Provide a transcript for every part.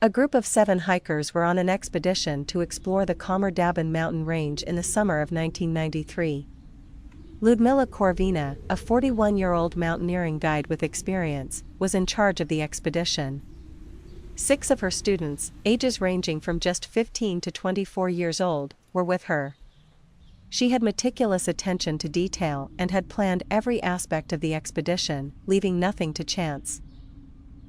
A group of 7 hikers were on an expedition to explore the Khamar-Daban mountain range in the summer of 1993. Lyudmila Korovina, a 41-year-old mountaineering guide with experience, was in charge of the expedition. 6 of her students, ages ranging from just 15 to 24 years old, were with her. She had meticulous attention to detail and had planned every aspect of the expedition, leaving nothing to chance.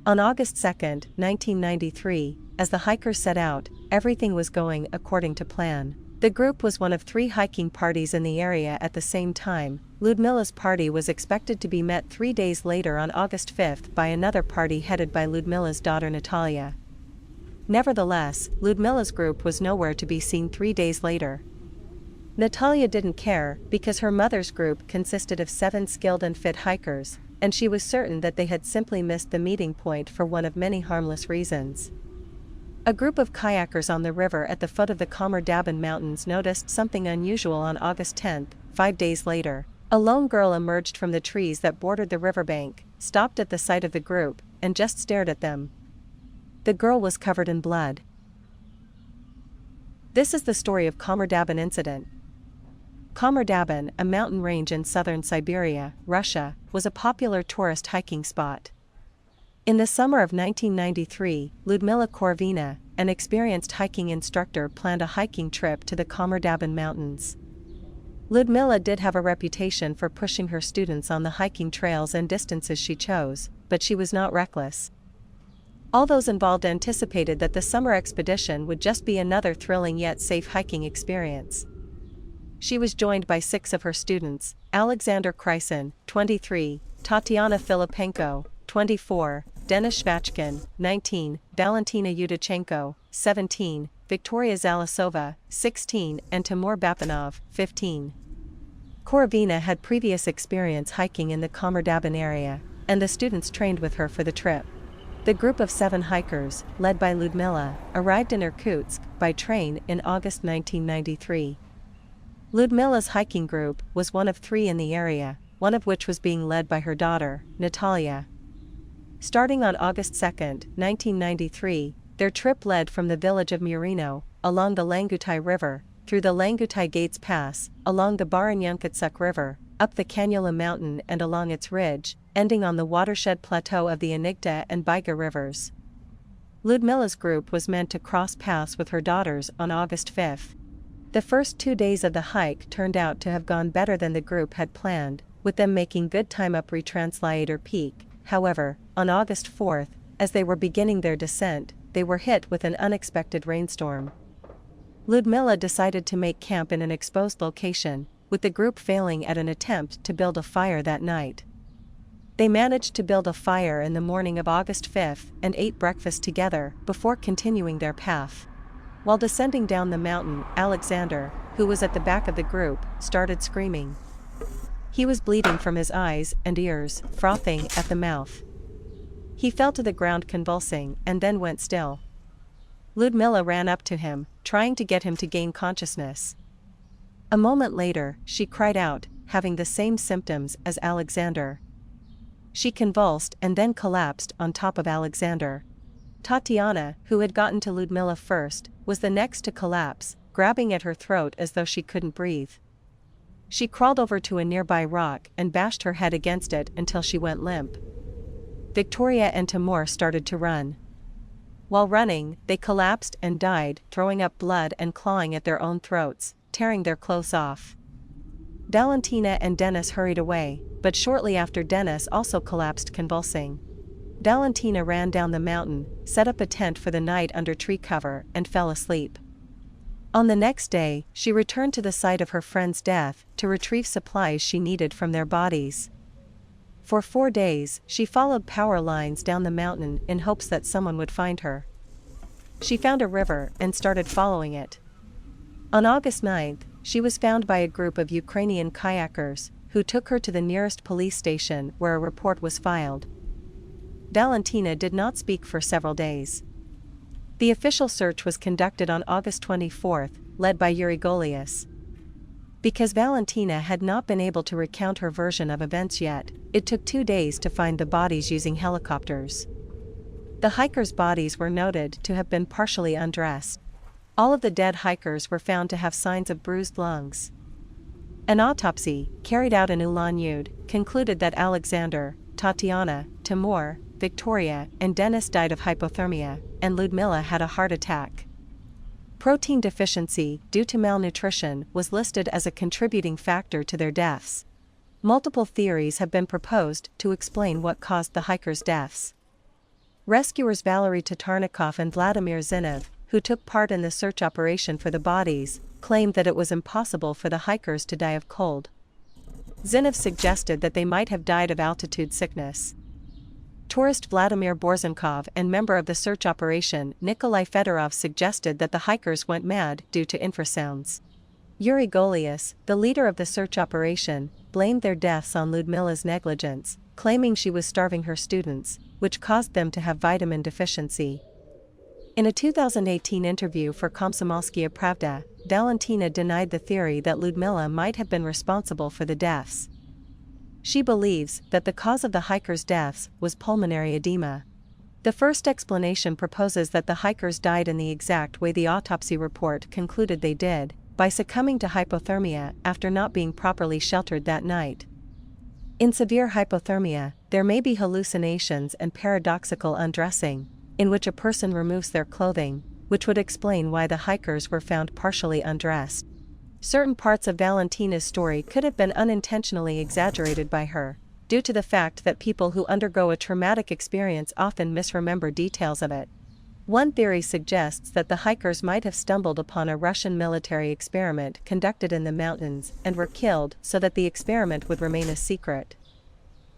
On August 2, 1993, as the hikers set out, everything was going according to plan. The group was one of 3 hiking parties in the area at the same time. Lyudmila's party was expected to be met 3 days later on August 5 by another party headed by Lyudmila's daughter Natalia. Nevertheless, Lyudmila's group was nowhere to be seen 3 days later. Natalia didn't care, because her mother's group consisted of 7 skilled and fit hikers, and she was certain that they had simply missed the meeting point for one of many harmless reasons. A group of kayakers on the river at the foot of the Khamar-Daban mountains noticed something unusual on August 10, 5 days later. A lone girl emerged from the trees that bordered the riverbank, stopped at the sight of the group, and just stared at them. The girl was covered in blood. This is the story of Khamar-Daban incident. Khamar-Daban, a mountain range in southern Siberia, Russia, was a popular tourist hiking spot. In the summer of 1993, Lyudmila Korovina, an experienced hiking instructor, planned a hiking trip to the Khamar-Daban mountains. Lyudmila did have a reputation for pushing her students on the hiking trails and distances she chose, but she was not reckless. All those involved anticipated that the summer expedition would just be another thrilling yet safe hiking experience. She was joined by 6 of her students: Aleksander Krysin, 23, Tatiana Filipenko, 24, Denis Shvachkin, 19, Valentina Utochenko, 17, Viktoriya Zalesova, 16, and Timur Bapanov, 15. Korovina had previous experience hiking in the Khamar-Daban area, and the students trained with her for the trip. The group of 7 hikers, led by Lyudmila, arrived in Irkutsk by train in August 1993. Lyudmila's hiking group was one of 3 in the area, one of which was being led by her daughter, Natalia. Starting on August 2, 1993, their trip led from the village of Murino, along the Langutai River, through the Langutai Gates Pass, along the Baranyankutsuk River, up the Canyula Mountain and along its ridge, ending on the watershed plateau of the Anigda and Baiga rivers. Lyudmila's group was meant to cross paths with her daughters on August 5. The first 2 days of the hike turned out to have gone better than the group had planned, with them making good time up Retranslator Peak. However, on August 4, as they were beginning their descent, they were hit with an unexpected rainstorm. Lyudmila decided to make camp in an exposed location, with the group failing at an attempt to build a fire that night. They managed to build a fire in the morning of August 5 and ate breakfast together before continuing their path. While descending down the mountain, Alexander, who was at the back of the group, started screaming. He was bleeding from his eyes and ears, frothing at the mouth. He fell to the ground convulsing and then went still. Lyudmila ran up to him, trying to get him to gain consciousness. A moment later, she cried out, having the same symptoms as Alexander. She convulsed and then collapsed on top of Alexander. Tatiana, who had gotten to Lyudmila first, was the next to collapse, grabbing at her throat as though she couldn't breathe. She crawled over to a nearby rock and bashed her head against it until she went limp. Viktoriya and Timur started to run. While running, they collapsed and died, throwing up blood and clawing at their own throats, tearing their clothes off. Valentina and Denis hurried away, but shortly after Denis also collapsed convulsing. Valentina ran down the mountain, set up a tent for the night under tree cover, and fell asleep. On the next day, she returned to the site of her friend's death to retrieve supplies she needed from their bodies. For 4 days, she followed power lines down the mountain in hopes that someone would find her. She found a river and started following it. On August 9, she was found by a group of Ukrainian kayakers, who took her to the nearest police station where a report was filed. Valentina did not speak for several days. The official search was conducted on August 24, led by Yuri Golias. Because Valentina had not been able to recount her version of events yet, it took 2 days to find the bodies using helicopters. The hikers' bodies were noted to have been partially undressed. All of the dead hikers were found to have signs of bruised lungs. An autopsy, carried out in Ulan-Ude, concluded that Alexander, Tatiana, Timur, Viktoriya, and Denis died of hypothermia, and Lyudmila had a heart attack. Protein deficiency due to malnutrition was listed as a contributing factor to their deaths. Multiple theories have been proposed to explain what caused the hikers' deaths. Rescuers Valery Tatarnikov and Vladimir Zinov, who took part in the search operation for the bodies, claimed that it was impossible for the hikers to die of cold. Zinov suggested that they might have died of altitude sickness. Tourist Vladimir Borzenkov and member of the search operation Nikolai Fedorov suggested that the hikers went mad due to infrasounds. Yuri Golias, the leader of the search operation, blamed their deaths on Lyudmila's negligence, claiming she was starving her students, which caused them to have vitamin deficiency. In a 2018 interview for Komsomolskaya Pravda, Valentina denied the theory that Lyudmila might have been responsible for the deaths. She believes that the cause of the hikers' deaths was pulmonary edema. The first explanation proposes that the hikers died in the exact way the autopsy report concluded they did, by succumbing to hypothermia after not being properly sheltered that night. In severe hypothermia, there may be hallucinations and paradoxical undressing, in which a person removes their clothing, which would explain why the hikers were found partially undressed. Certain parts of Valentina's story could have been unintentionally exaggerated by her, due to the fact that people who undergo a traumatic experience often misremember details of it. One theory suggests that the hikers might have stumbled upon a Russian military experiment conducted in the mountains and were killed so that the experiment would remain a secret.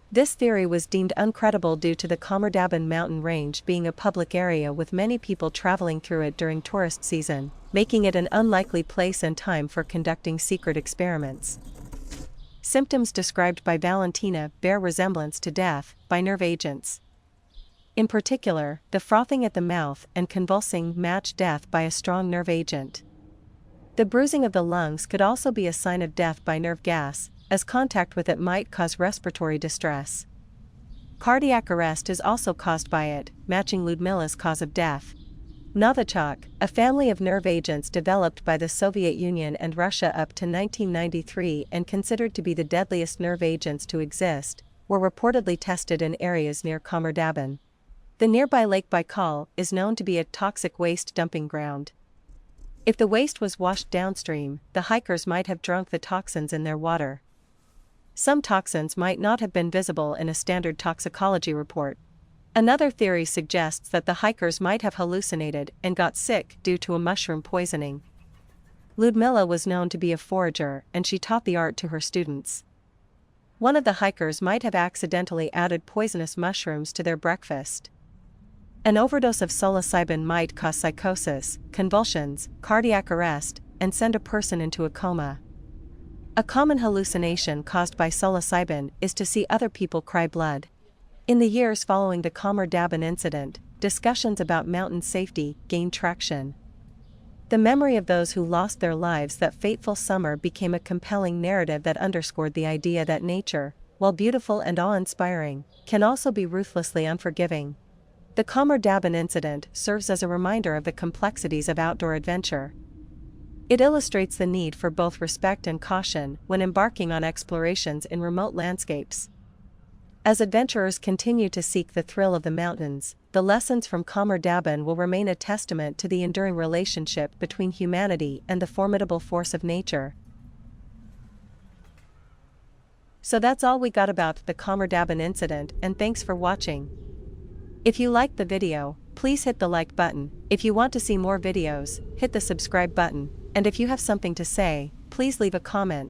This theory was deemed uncredible due to the Khamar-Daban mountain range being a public area with many people traveling through it during tourist season, making it an unlikely place and time for conducting secret experiments. Symptoms described by Valentina bear resemblance to death by nerve agents. In particular, the frothing at the mouth and convulsing match death by a strong nerve agent. The bruising of the lungs could also be a sign of death by nerve gas, as contact with it might cause respiratory distress. Cardiac arrest is also caused by it, matching Lyudmila's cause of death. Novichok, a family of nerve agents developed by the Soviet Union and Russia up to 1993 and considered to be the deadliest nerve agents to exist, were reportedly tested in areas near Khamar-Daban. The nearby Lake Baikal is known to be a toxic waste dumping ground. If the waste was washed downstream, the hikers might have drunk the toxins in their water. Some toxins might not have been visible in a standard toxicology report. Another theory suggests that the hikers might have hallucinated and got sick due to a mushroom poisoning. Lyudmila was known to be a forager and she taught the art to her students. One of the hikers might have accidentally added poisonous mushrooms to their breakfast. An overdose of psilocybin might cause psychosis, convulsions, cardiac arrest, and send a person into a coma. A common hallucination caused by psilocybin is to see other people cry blood. In the years following the Khamar-Daban incident, discussions about mountain safety gained traction. The memory of those who lost their lives that fateful summer became a compelling narrative that underscored the idea that nature, while beautiful and awe-inspiring, can also be ruthlessly unforgiving. The Khamar-Daban incident serves as a reminder of the complexities of outdoor adventure. It illustrates the need for both respect and caution when embarking on explorations in remote landscapes. As adventurers continue to seek the thrill of the mountains, the lessons from Khamar-Daban will remain a testament to the enduring relationship between humanity and the formidable force of nature. So that's all we got about the Khamar-Daban incident, and thanks for watching. If you liked the video, please hit the like button. If you want to see more videos, hit the subscribe button. And if you have something to say, please leave a comment.